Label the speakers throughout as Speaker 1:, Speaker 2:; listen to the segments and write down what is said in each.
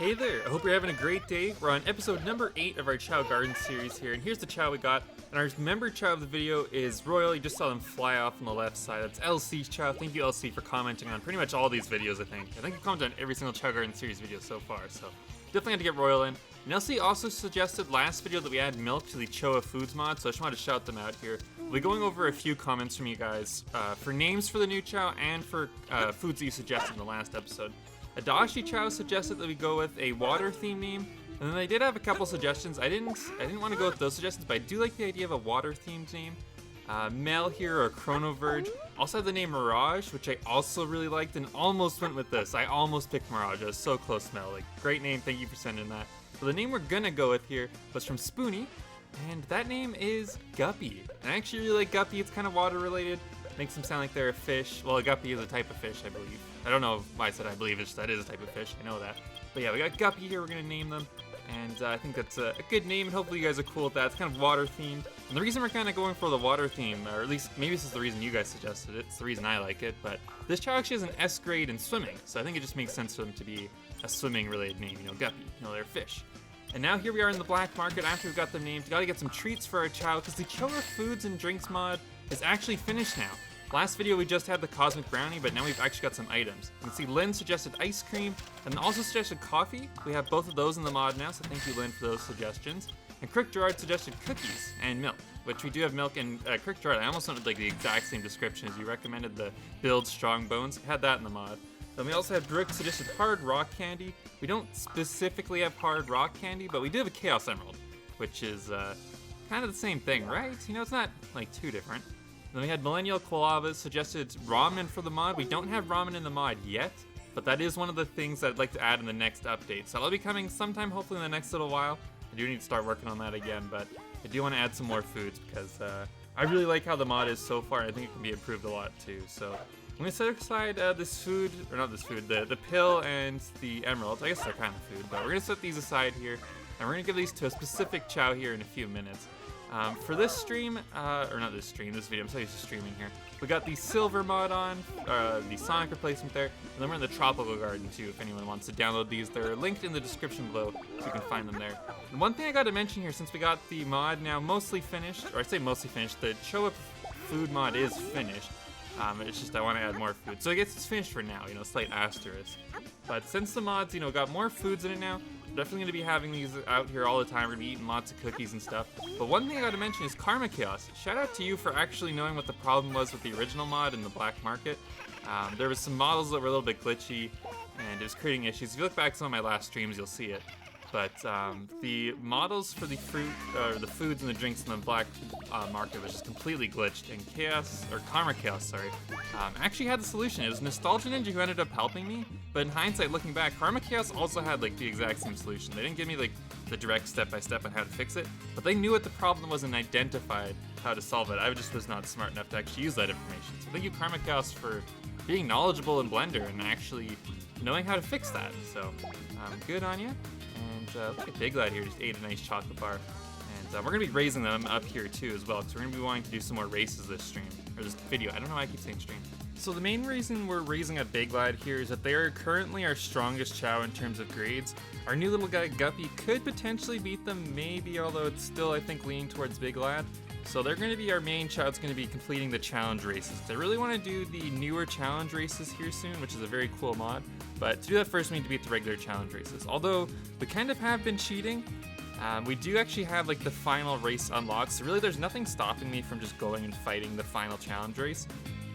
Speaker 1: Hey there, I hope you're having a great day. We're on episode number 8 of our Chao Garden series here, and here's the Chao we got. And our member Chao of the video is Royal. You just saw them fly off on the left side. That's LC's Chao. Thank you, LC, for commenting on pretty much all these videos, I think. I think you commented on every single Chao Garden series video so far, so definitely had to get Royal in. And LC also suggested last video that we add milk to the Choa Foods mod, so I just wanted to shout them out here. We'll be going over a few comments from you guys for names for the new Chao and for foods that you suggested in the last episode. Adashi Chao suggested that we go with a water theme name, and then they did have a couple suggestions. I didn't want to go with those suggestions, but I do like the idea of a water themed name. Mel here, or Chronoverge. Also have the name Mirage, which I also really liked and almost went with this. I almost picked Mirage. I was so close, Mel. Like, great name, thank you for sending that. But the name we're gonna go with here was from Spoony, and that name is Guppy. And I actually really like Guppy. It's kind of water related. Makes them sound like they're a fish. Well, a guppy is a type of fish, I believe. I don't know why I said I believe, it's just that is a type of fish. I know that. But yeah, we got Guppy here. We're going to name them. And I think that's a good name, and hopefully you guys are cool with that. It's kind of water themed. And the reason we're kind of going for the water theme, or at least maybe this is the reason you guys suggested it. It's the reason I like it. But this Chao actually has an S grade in swimming. So I think it just makes sense for them to be a swimming related name. You know, Guppy. You know, they're fish. And now here we are in the black market after we've got them named. Gotta get some treats for our Chao, because the Choa Foods and Drinks mod is actually finished now. Last video we just had the Cosmic Brownie, but now we've actually got some items. You can see Lynn suggested ice cream, and also suggested coffee. We have both of those in the mod now, so thank you, Lynn, for those suggestions. And Crick Gerard suggested cookies and milk, which we do have milk. And Crick Gerard, I almost wanted like the exact same description as you recommended, the Build Strong Bones. Had that in the mod. Then we also have Brooke suggested hard rock candy. We don't specifically have hard rock candy, but we do have a Chaos Emerald, which is kind of the same thing, right? You know, it's not like too different. Then we had Millennial Koalava suggested ramen for the mod. We don't have ramen in the mod yet, but that is one of the things that I'd like to add in the next update. So that'll be coming sometime, hopefully in the next little while. I do need to start working on that again, but I do want to add some more foods because I really like how the mod is so far. I think it can be improved a lot too. So I'm going to set aside this food, or not this food, the pill and the emerald. I guess they're kind of food, but we're going to set these aside here, and we're going to give these to a specific Chao here in a few minutes. For this stream, or not this stream, this video, I'm so used to streaming here. We got the silver mod on, the Sonic replacement there, and then we're in the tropical garden too, if anyone wants to download these. They're linked in the description below, so you can find them there. And one thing I gotta mention here, since we got the mod now mostly finished, or I say mostly finished, the Choa food mod is finished. It's just I want to add more food. So I guess it's finished for now, you know, slight asterisk. But since the mods, you know, got more foods in it now, we're definitely going to be having these out here all the time. We're going to be eating lots of cookies and stuff. But one thing I got to mention is Karma Chaos. Shout out to you for actually knowing what the problem was with the original mod in the black market. There was some models that were a little bit glitchy, and it was creating issues. If you look back at some of my last streams, you'll see it. But the models for the fruit, or the foods and the drinks in the black market was just completely glitched, and Karma Chaos, sorry, actually had the solution. It was Nostalgia Ninja who ended up helping me, but in hindsight, looking back, Karma Chaos also had like the exact same solution. They didn't give me like the direct step-by-step on how to fix it, but they knew what the problem was and identified how to solve it. I just was not smart enough to actually use that information. So thank you, Karma Chaos, for being knowledgeable in Blender and actually knowing how to fix that. So good on you. And look at Big Lad here, just ate a nice chocolate bar. And we're going to be raising them up here too as well, because we're going to be wanting to do some more races this stream, or this video. I don't know why I keep saying stream. So the main reason we're raising up Big Lad here is that they are currently our strongest Chao in terms of grades. Our new little guy Guppy could potentially beat them, maybe, although it's still, I think, leaning towards Big Lad. So they're going to be our main Chao. It's going to be completing the challenge races. I really want to do the newer challenge races here soon, which is a very cool mod. But to do that first, we need to beat the regular challenge races. Although we kind of have been cheating, we do actually have like the final race unlocked. So really, there's nothing stopping me from just going and fighting the final challenge race.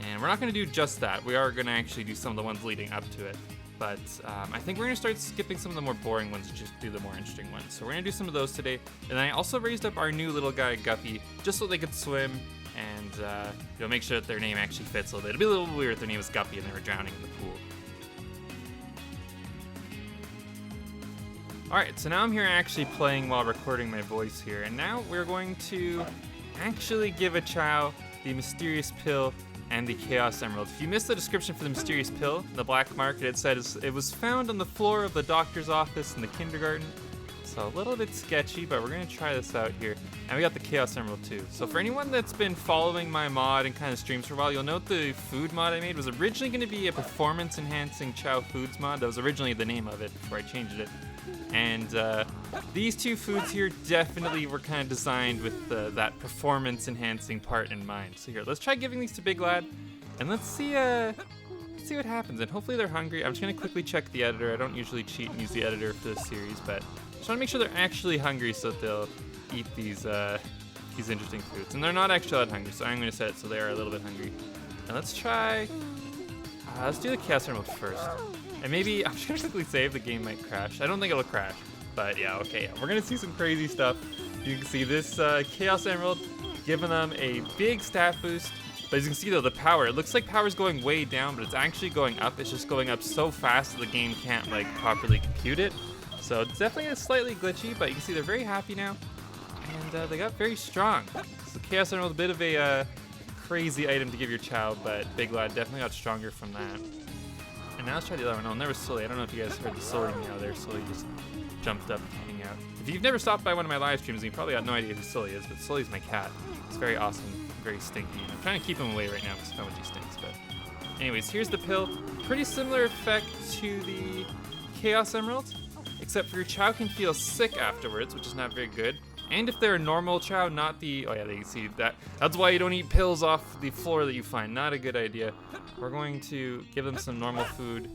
Speaker 1: And we're not going to do just that. We are going to actually do some of the ones leading up to it. But I think we're going to start skipping some of the more boring ones and just do the more interesting ones. So we're going to do some of those today. And I also raised up our new little guy, Guppy, just so they could swim and you know, make sure that their name actually fits a little bit. It'd be a little weird if their name was Guppy and they were drowning in the pool. Alright, so now I'm here actually playing while recording my voice here. And now we're going to actually give a Chao the mysterious pill and the Chaos Emerald. If you missed the description for the mysterious pill in the black market, it said it was found on the floor of the doctor's office in the kindergarten. So a little bit sketchy, but we're going to try this out here. And we got the Chaos Emerald too. So for anyone that's been following my mod and kind of streams for a while, you'll note the food mod I made was originally going to be a performance enhancing Chao Foods mod. That was originally the name of it before I changed it. And these two foods here definitely were kind of designed with that performance-enhancing part in mind. So here, let's try giving these to Big Lad, and let's see what happens. And hopefully they're hungry. I'm just gonna quickly check the editor. I don't usually cheat and use the editor for this series, but just wanna make sure they're actually hungry so that they'll eat these interesting foods. And they're not actually that hungry, so I'm gonna set it so they are a little bit hungry. And let's try, let's do the Chaos Emerald first. And maybe, I'm just gonna quickly save, the game might crash. I don't think it'll crash, but yeah, okay. Yeah. We're gonna see some crazy stuff. You can see this Chaos Emerald giving them a big stat boost. But as you can see though, the power, it looks like power's going way down, but it's actually going up. It's just going up so fast that the game can't like properly compute it. So it's definitely slightly glitchy, but you can see they're very happy now. And they got very strong. So Chaos Emerald, a bit of a crazy item to give your Chao, but Big Lad definitely got stronger from that. And now let's try the other one. Oh, and there was Sully. I don't know if you guys heard the Sully meow there. Sully just jumped up and hang out. If you've never stopped by one of my live streams, you probably got no idea who Sully is, but Sully's my cat. It's very awesome, very stinky. And I'm trying to keep him away right now because how much he stinks. But anyways, here's the pill. Pretty similar effect to the Chaos Emerald, except for your Chao can feel sick afterwards, which is not very good. And if they're a normal Chao, not the, oh yeah, you see that. That's why you don't eat pills off the floor that you find. Not a good idea. We're going to give them some normal food.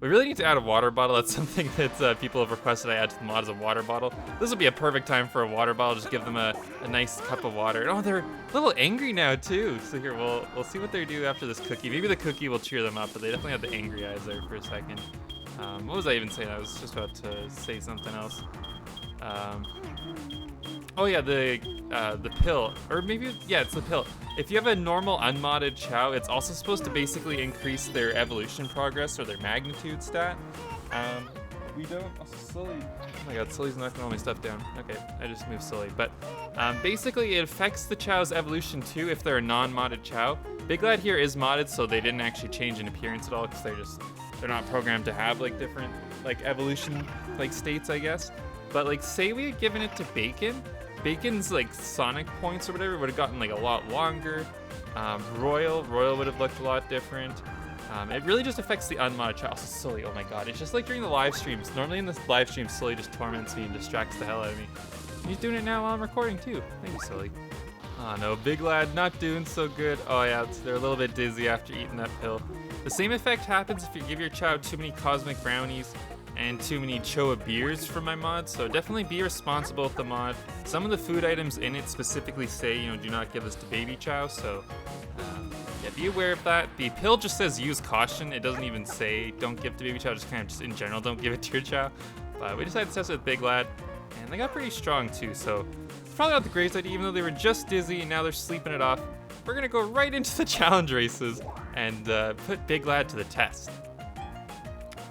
Speaker 1: We really need to add a water bottle. That's something that people have requested I add to the mod, as a water bottle. This would be a perfect time for a water bottle. Just give them a nice cup of water. Oh, they're a little angry now too. So here, we'll see what they do after this cookie. Maybe the cookie will cheer them up, but they definitely have the angry eyes there for a second. What was I even saying? I was just about to say something else. Oh yeah, the pill, or maybe, yeah, it's the pill. If you have a normal unmodded Chao, it's also supposed to basically increase their evolution progress or their magnitude stat. We don't, also Sully, oh my god, Sully's knocking all my stuff down. Okay, I just moved Sully. But basically it affects the Chao's evolution too if they're a non-modded Chao. Big Lad here is modded, so they didn't actually change in appearance at all because they're not programmed to have like different like evolution like states, I guess. But like say we had given it to Bacon, Bacon's like Sonic points or whatever would have gotten like a lot longer. Royal would have looked a lot different. It really just affects the unmodded Chao. Also Sully, oh my god, it's just like during the live streams. Normally in the live stream, Sully just torments me and distracts the hell out of me. And he's doing it now while I'm recording too. Thank you, Sully. Oh no, Big Lad not doing so good. Oh yeah, they're a little bit dizzy after eating that pill. The same effect happens if you give your Chao too many cosmic brownies and too many Choa beers from my mod, so definitely be responsible with the mod. Some of the food items in it specifically say, you know, do not give this to baby Chao, so yeah, be aware of that. The pill just says use caution. It doesn't even say don't give to baby Chao, just kind of just in general don't give it to your Chao. But we decided to test it with Big Lad, and they got pretty strong too, so it's probably not the greatest idea, even though they were just dizzy and now they're sleeping it off. We're gonna go right into the challenge races and put Big Lad to the test.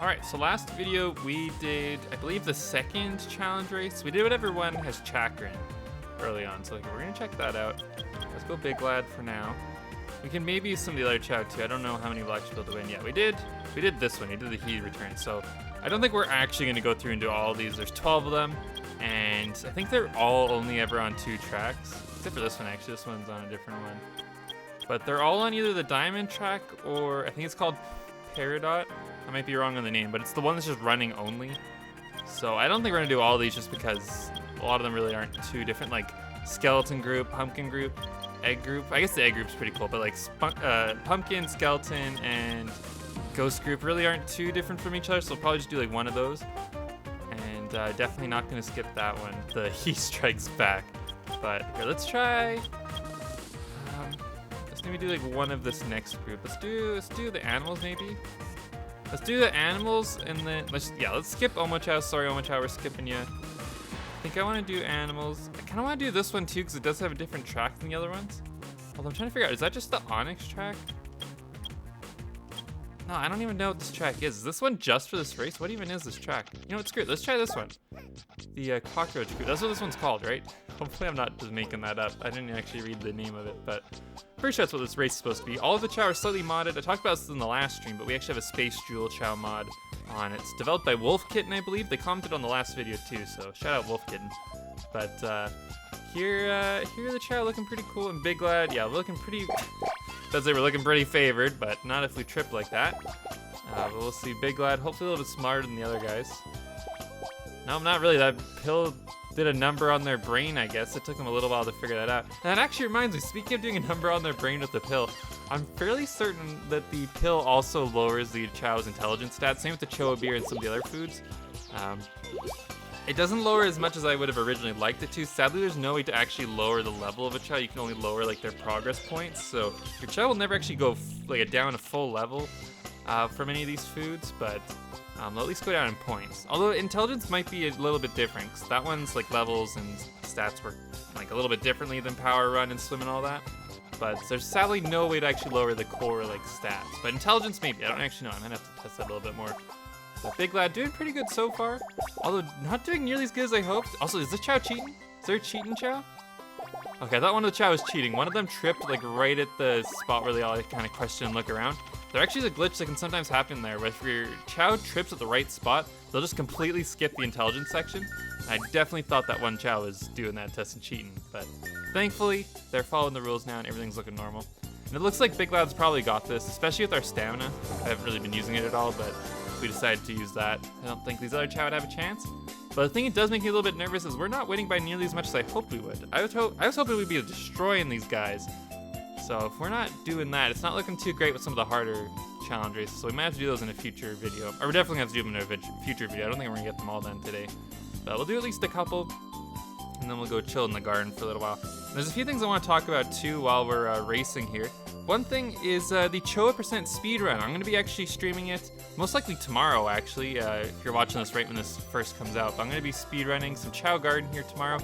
Speaker 1: Alright, so last video we did, I believe, the second challenge race. We did what everyone has chakran early on, so we're gonna check that out. Let's go Big Lad for now. We can maybe use some of the other Chao too. I don't know how many blocks we'll to win. Yeah, we did this one. We did the heat return, so I don't think we're actually gonna go through and do all of these. There's 12 of them, and I think they're all only ever on 2 tracks, except for this one actually. This one's on a different one. But they're all on either the diamond track or I think it's called Peridot. I might be wrong on the name, but it's the one that's just running only. So I don't think we're gonna do all these just because a lot of them really aren't too different. Like skeleton group, pumpkin group, egg group. I guess the egg group's pretty cool, but like pumpkin, skeleton, and ghost group really aren't too different from each other. So we'll probably just do like one of those. And definitely not gonna skip that one. The He Strikes Back. But here, let's try. Let's maybe do like one of this next group. Let's do the animals maybe. Let's do the animals and then let's skip Omochao. Sorry, Omochao, we're skipping you. I think I want to do animals. I kind of want to do this one too because it does have a different track than the other ones. Although I'm trying to figure out, is that just the Onyx track? No, I don't even know what this track is. Is this one just for this race? What even is this track? You know what, screw it. Let's try this one. The cockroach group. That's what this one's called, right? Hopefully I'm not just making that up. I didn't actually read the name of it, but pretty sure that's what this race is supposed to be. All of the Chao are slightly modded. I talked about this in the last stream, but we actually have a Space Jewel Chao mod on. It's developed by Wolf Kitten, I believe. They commented on the last video too, so shout out Wolf Kitten. But here are the Chao looking pretty cool, and Big Lad, yeah, looking pretty. Does say we're looking pretty favored, but not if we trip like that. But we'll see. Big Lad, hopefully a little bit smarter than the other guys. No, not really. That pill did a number on their brain, I guess. It took them a little while to figure that out. And that actually reminds me, speaking of doing a number on their brain with the pill, I'm fairly certain that the pill also lowers the Chow's intelligence stats. Same with the Choa beer and some of the other foods. It doesn't lower as much as I would have originally liked it to. Sadly, there's no way to actually lower the level of a Chow. You can only lower like their progress points. So your Chow will never actually go down a full level from any of these foods, but they'll at least go down in points. Although intelligence might be a little bit different, because that one's like levels and stats work like a little bit differently than power, run, and swim and all that. But there's sadly no way to actually lower the core like stats. But intelligence maybe. I don't actually know. I'm gonna have to test that a little bit more. But Big Lad doing pretty good so far, although not doing nearly as good as I hoped. Also, is this Chow cheating? Is there a cheating Chow? Okay, I thought one of the Chow was cheating. One of them tripped like right at the spot where they all kind of question and look around. There actually is a glitch that can sometimes happen there, where if your Chow trips at the right spot, they'll just completely skip the intelligence section. I definitely thought that one Chow was doing that test and cheating, but thankfully, they're following the rules now and everything's looking normal. And it looks like Big Lad's probably got this, especially with our stamina. I haven't really been using it at all, but we decided to use that. I don't think these other Chow would have a chance. But the thing that does make me a little bit nervous is we're not winning by nearly as much as I hoped we would. I was hoping we'd be destroying these guys. So if we're not doing that, it's not looking too great with some of the harder challenge races. So we might have to do those in a future video. Or we're definitely going to have to do them in a future video. I don't think we're going to get them all done today. But we'll do at least a couple, and then we'll go chill in the garden for a little while. And there's a few things I want to talk about too while we're racing here. One thing is the Choa % speedrun. I'm going to be actually streaming it, most likely tomorrow actually, if you're watching this right when this first comes out. But I'm going to be speedrunning some Chao Garden here tomorrow.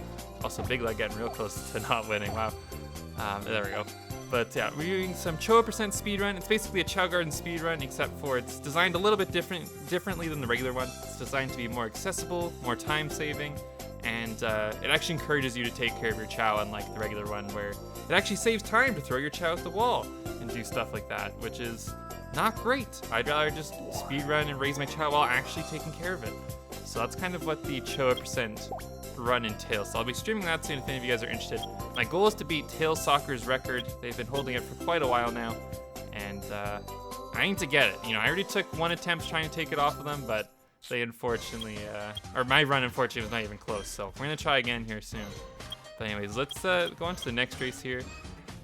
Speaker 1: Also, Big Leg getting real close to not winning, wow. There we go. But yeah, we're doing some Choa % speedrun. It's basically a Chao Garden speedrun, except for it's designed a little bit differently than the regular one. It's designed to be more accessible, more time-saving, and it actually encourages you to take care of your Chow, unlike the regular one, where it actually saves time to throw your Chow at the wall and do stuff like that, which is not great. I'd rather just speedrun and raise my Chow while actually taking care of it. So that's kind of what the Choa % run entails. So I'll be streaming that soon if any of you guys are interested. My goal is to beat Tail Soccer's record. They've been holding it for quite a while now, and I need to get it. You know, I already took one attempt trying to take it off of them, but they unfortunately, or my run unfortunately was not even close. So we're gonna try again here soon. But anyways, let's go on to the next race here.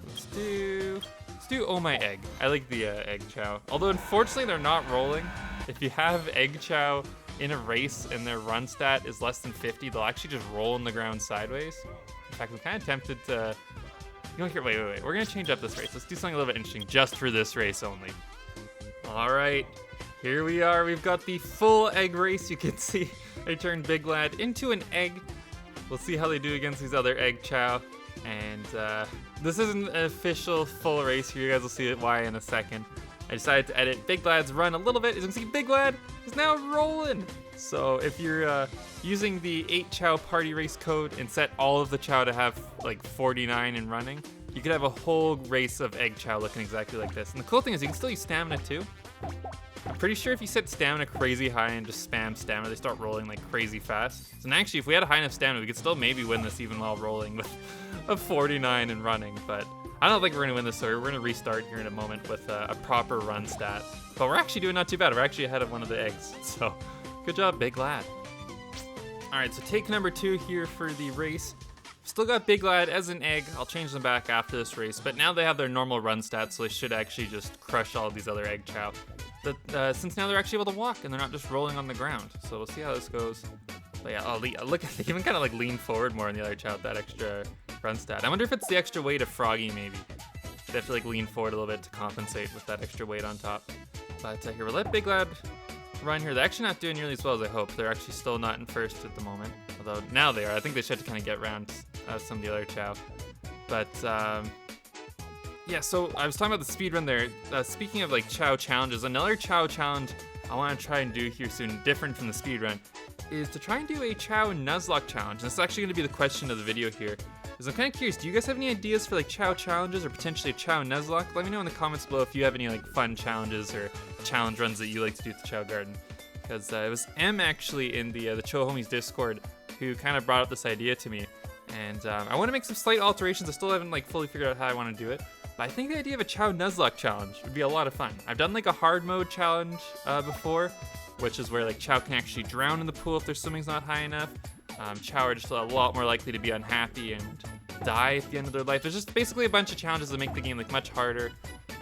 Speaker 1: Let's do Oh My Egg. I like the Egg Chow. Although unfortunately they're not rolling. If you have Egg Chow in a race and their run stat is less than 50, they'll actually just roll on the ground sideways. In fact, I'm kind of tempted to, you know, here, wait. We're gonna change up this race. Let's do something a little bit interesting just for this race only. All right, here we are. We've got the full egg race. You can see I turned Big Lad into an egg. We'll see how they do against these other Egg Chow. And this isn't an official full race here. You guys will see why in a second. I decided to edit Big Lad's run a little bit. As you can see, Big Lad is now rolling. So if you're using the 8 Chow party race code and set all of the Chow to have like 49 in running, you could have a whole race of Egg Chow looking exactly like this. And the cool thing is you can still use stamina too. I'm pretty sure if you set stamina crazy high and just spam stamina, they start rolling like crazy fast. So actually, if we had a high enough stamina, we could still maybe win this even while rolling with a 49 and running. But I don't think we're gonna win this, so we're gonna restart here in a moment with a proper run stat. But we're actually doing not too bad. We're actually ahead of one of the eggs. So good job, Big Lad. All right, so take number 2 here for the race. Still got Big Lad as an egg. I'll change them back after this race, but now they have their normal run stats, so they should actually just crush all of these other Egg Chow. Since now they're actually able to walk and they're not just rolling on the ground. So we'll see how this goes. But yeah, look, they even kind of like lean forward more in the other Chow with that extra run stat. I wonder if it's the extra weight of Froggy maybe. They have to like lean forward a little bit to compensate with that extra weight on top. But here, we'll let Big Lad run here. They're actually not doing nearly as well as I hoped. They're actually still not in first at the moment. Although now they are. I think they should kind of get around some of the other Chow. But yeah, so I was talking about the speed run there. Speaking of like Chao Challenges, another Chao Challenge I want to try and do here soon, different from the speed run, is to try and do a Chow Nuzlocke challenge. And this is actually going to be the question of the video here. Because I'm kind of curious, do you guys have any ideas for like Chao Challenges or potentially a Chow Nuzlocke? Let me know in the comments below if you have any like fun challenges or challenge runs that you like to do at the Chao Garden. Because it was M actually in the Choa Homies Discord who kind of brought up this idea to me. And I want to make some slight alterations. I still haven't like fully figured out how I want to do it. But I think the idea of a Chow Nuzlocke challenge would be a lot of fun. I've done like a hard mode challenge before, which is where like Chao can actually drown in the pool if their swimming's not high enough. Chao are just a lot more likely to be unhappy and die at the end of their life. There's just basically a bunch of challenges that make the game like much harder.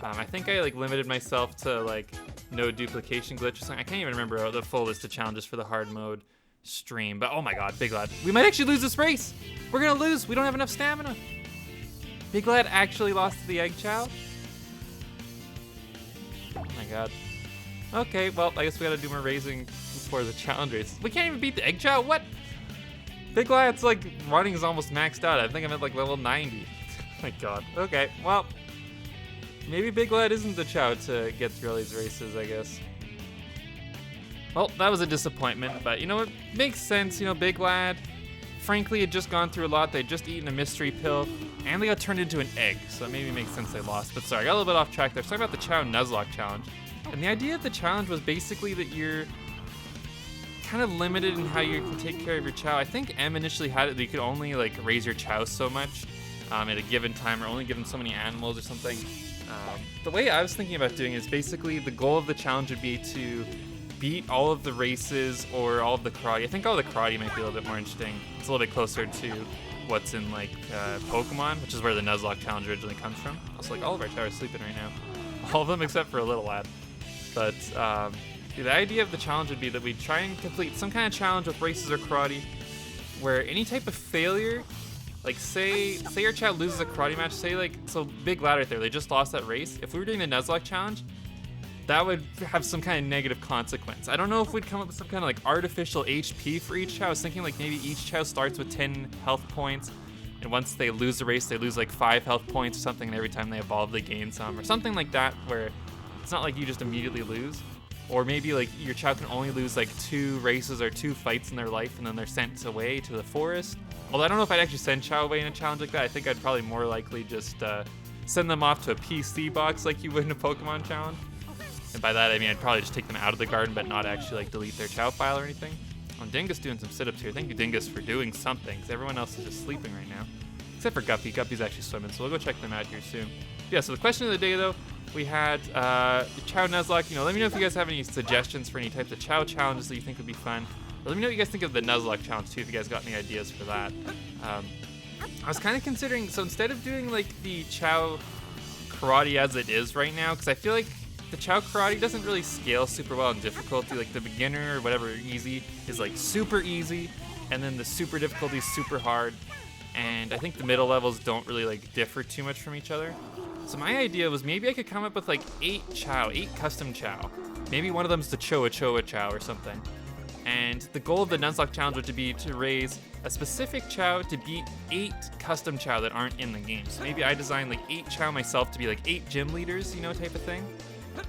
Speaker 1: I think I like limited myself to like no duplication glitch or something. I can't even remember the full list of challenges for the hard mode stream, but oh my god, Big Lad. We might actually lose this race. We're gonna lose. We don't have enough stamina. Big Lad actually lost to the Egg Chao. Oh my god. Okay, well, I guess we gotta do more raising before the challenge race. We can't even beat the Egg Chao? What? Big Lad's like running is almost maxed out. I think I'm at like level 90. My god. Okay, well, maybe Big Lad isn't the Chao to get through all these races, I guess. Well, that was a disappointment, but you know what? Makes sense, you know, Big Lad, frankly, had just gone through a lot. They'd just eaten a mystery pill, and they got turned into an egg, so it maybe makes sense they lost. But sorry, I got a little bit off track there. Talking about the Chao Nuzlocke challenge. And the idea of the challenge was basically that you're kind of limited in how you can take care of your Chao. I think M initially had it that you could only like raise your Chao so much at a given time, or only given so many animals or something. The way I was thinking about doing it is basically the goal of the challenge would be to beat all of the races or all of the karate. I think all the karate might be a little bit more interesting. It's a little bit closer to what's in like Pokemon, which is where the Nuzlocke challenge originally comes from. Also, like all of our Chao are sleeping right now. All of them except for a little lad. But the idea of the challenge would be that we try and complete some kind of challenge with races or karate where any type of failure, like say your Chao loses a karate match, say like, so Big Lad right there, they just lost that race. If we were doing the Nuzlocke challenge, that would have some kind of negative consequence. I don't know if we'd come up with some kind of like artificial HP for each Chao. I was thinking like maybe each Chao starts with 10 health points, and once they lose the race, they lose like 5 health points or something, and every time they evolve, they gain some, or something like that, where it's not like you just immediately lose. Or maybe like your Chao can only lose like 2 races or 2 fights in their life, and then they're sent away to the forest. Although I don't know if I'd actually send Chao away in a challenge like that. I think I'd probably more likely just send them off to a PC box like you would in a Pokemon challenge. And by that I mean I'd probably just take them out of the garden, but not actually like delete their Chao file or anything. Oh, Dingus doing some sit-ups here. Thank you, Dingus, for doing something, because everyone else is just sleeping right now. Except for Guppy. Guppy's actually swimming, so we'll go check them out here soon. Yeah, so the question of the day, though, we had the Chao Nuzlocke. You know, let me know if you guys have any suggestions for any types of Chao challenges that you think would be fun. Or let me know what you guys think of the Nuzlocke challenge, too, if you guys got any ideas for that. I was kind of considering, so instead of doing, like, the Chao karate as it is right now, because I feel like the Chao karate doesn't really scale super well in difficulty. Like, the beginner or whatever, easy, is, like, super easy, and then the super difficulty is super hard. And I think the middle levels don't really like differ too much from each other. So my idea was maybe I could come up with like 8 custom Chao. Maybe one of them's the Choa Chao or something. And the goal of the Nuzlocke challenge would be to raise a specific Chao to beat 8 custom Chao that aren't in the game. So maybe I design like 8 Chao myself to be like 8 gym leaders, you know, type of thing.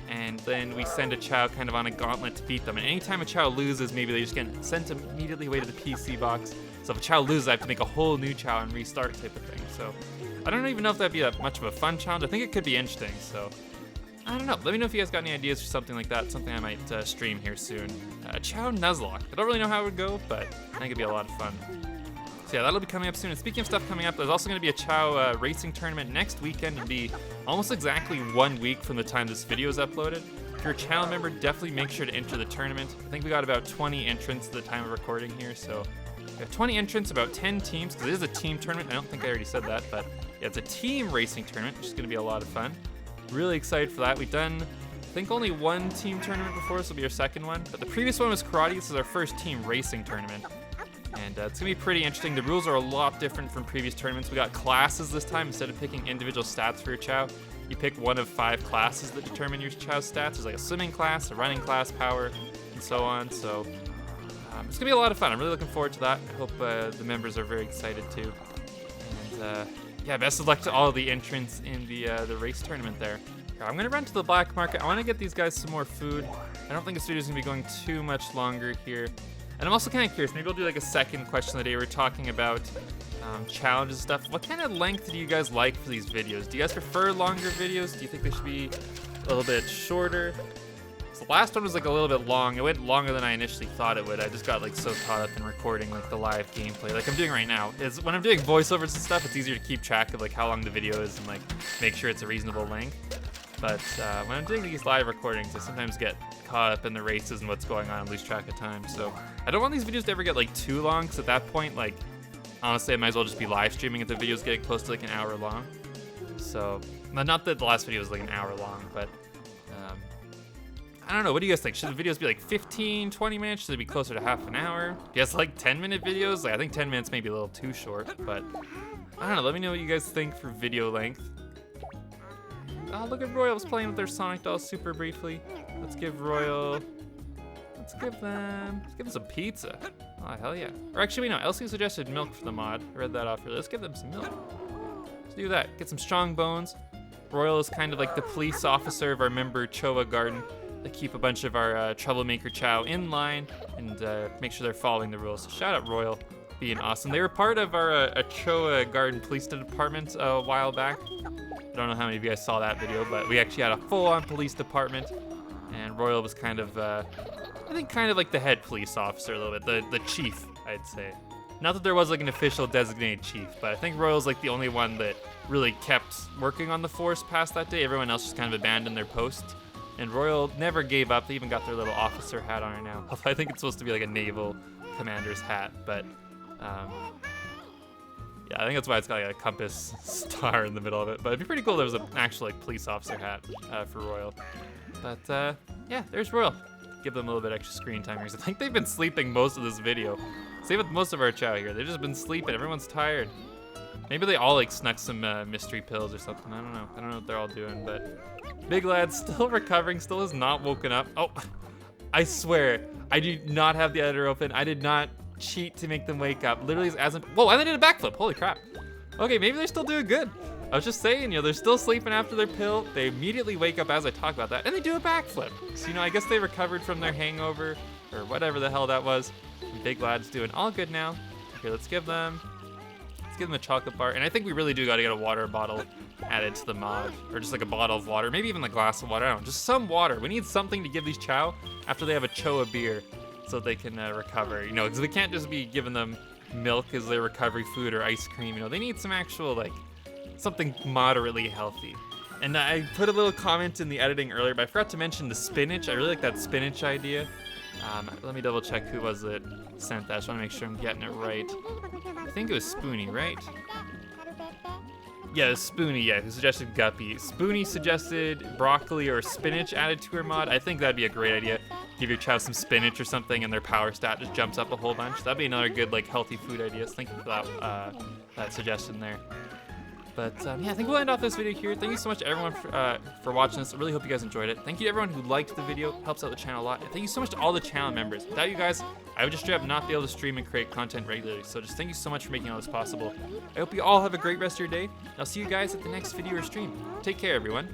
Speaker 1: And then we send a Chao kind of on a gauntlet to beat them. And anytime a Chao loses, maybe they just get sent immediately away to the PC box. So if a Chao loses, I have to make a whole new Chao and restart type of thing. So I don't even know if that'd be that much of a fun challenge. I think it could be interesting. So I don't know. Let me know if you guys got any ideas for something like that. Something I might stream here soon. Chao Nuzlocke. I don't really know how it would go, but I think it'd be a lot of fun. So yeah, that'll be coming up soon. And speaking of stuff coming up, there's also going to be a Chao racing tournament next weekend. It'll be almost exactly 1 week from the time this video is uploaded. If you're a channel member, definitely make sure to enter the tournament. I think we got about 20 entrants at the time of recording here, so we have 20 entrants, about 10 teams, because it is a team tournament. I don't think I already said that, but yeah, it's a team racing tournament, which is going to be a lot of fun. Really excited for that. We've done, I think, only 1 team tournament before. This will be our second one, but the previous one was karate. This is our first team racing tournament, and it's going to be pretty interesting. The rules are a lot different from previous tournaments. We got classes this time. Instead of picking individual stats for your Chao, you pick one of 5 classes that determine your Chao's stats. There's like a swimming class, a running class, power, and so on. So it's gonna be a lot of fun. I'm really looking forward to that. I hope the members are very excited too. And yeah, best of luck to all of the entrants in the race tournament there. I'm gonna run to the black market. I want to get these guys some more food. I don't think this video is gonna be going too much longer here. And I'm also kind of curious. Maybe I'll do like a second question of the day. We're talking about challenges and stuff. What kind of length do you guys like for these videos? Do you guys prefer longer videos? Do you think they should be a little bit shorter? So the last one was like a little bit long. It went longer than I initially thought it would. I just got like so caught up in recording like the live gameplay, like I'm doing right now. Is when I'm doing voiceovers and stuff, it's easier to keep track of like how long the video is and like make sure it's a reasonable length. But when I'm doing these live recordings, I sometimes get caught up in the races and what's going on and lose track of time. So I don't want these videos to ever get like too long, because at that point, like, honestly, I might as well just be live streaming if the video's getting close to like an hour long. So, not that the last video was like an hour long, but I don't know. What do you guys think? Should the videos be like 15, 20 minutes? Should they be closer to half an hour? Do you guys like 10-minute videos? Like, I think 10 minutes may be a little too short, but I don't know. Let me know what you guys think for video length. Oh, look at Royal was playing with their Sonic dolls super briefly. Let's give them some pizza. Oh, hell yeah. Or actually, no, Elsie suggested milk for the mod. I read that off earlier. Let's give them some milk. Let's do that. Get some strong bones. Royal is kind of like the police officer of our member Choa Garden. They keep a bunch of our troublemaker Chao in line and make sure they're following the rules. So shout out Royal, being awesome. They were part of our Choa Garden Police Department a while back. I don't know how many of you guys saw that video, but we actually had a full-on police department, and Royal was kind of, I think kind of like the head police officer a little bit, the chief, I'd say. Not that there was like an official designated chief, but I think Royal's like the only one that really kept working on the force past that day. Everyone else just kind of abandoned their post. And Royal never gave up. They even got their little officer hat on her now. Although I think it's supposed to be like a naval commander's hat, but yeah, I think that's why it's got like a compass star in the middle of it. But it'd be pretty cool if there was an actual like police officer hat for Royal. But yeah, there's Royal. Give them a little bit extra screen time here. I think they've been sleeping most of this video. Same with most of our Chow here. They've just been sleeping. Everyone's tired. Maybe they all like snuck some mystery pills or something. I don't know. I don't know what they're all doing, but Big Lad's still recovering, still has not woken up. Oh, I swear, I do not have the editor open. I did not cheat to make them wake up. Literally, whoa, and they did a backflip. Holy crap. Okay, maybe they're still doing good. I was just saying, you know, they're still sleeping after their pill. They immediately wake up as I talk about that, and they do a backflip. So, you know, I guess they recovered from their hangover or whatever the hell that was. And Big Lad's doing all good now. Okay, let's give them a chocolate bar. And I think we really do got to get a water bottle added to the mod, or just like a bottle of water, maybe even a glass of water. I don't know, just some water. We need something to give these Chow after they have a Choa beer so they can recover, you know, because we can't just be giving them milk as their recovery food or ice cream. You know, they need some actual, like, something moderately healthy. And I put a little comment in the editing earlier, but I forgot to mention the spinach. I really like that spinach idea. Let me double check who was it sent that. I just want to make sure I'm getting it right. I think it was Spoonie, right? Yeah, it was Spoonie, yeah, who suggested Guppy. Spoonie suggested broccoli or spinach added to her mod. I think that'd be a great idea. Give your Chow some spinach or something and their power stat just jumps up a whole bunch. That'd be another good, like, healthy food idea. So thank you for that suggestion there. But yeah, I think we'll end off this video here. Thank you so much to everyone for watching this. I really hope you guys enjoyed it. Thank you to everyone who liked the video. It helps out the channel a lot. And thank you so much to all the channel members. Without you guys, I would just straight up not be able to stream and create content regularly. So just thank you so much for making all this possible. I hope you all have a great rest of your day. And I'll see you guys at the next video or stream. Take care, everyone.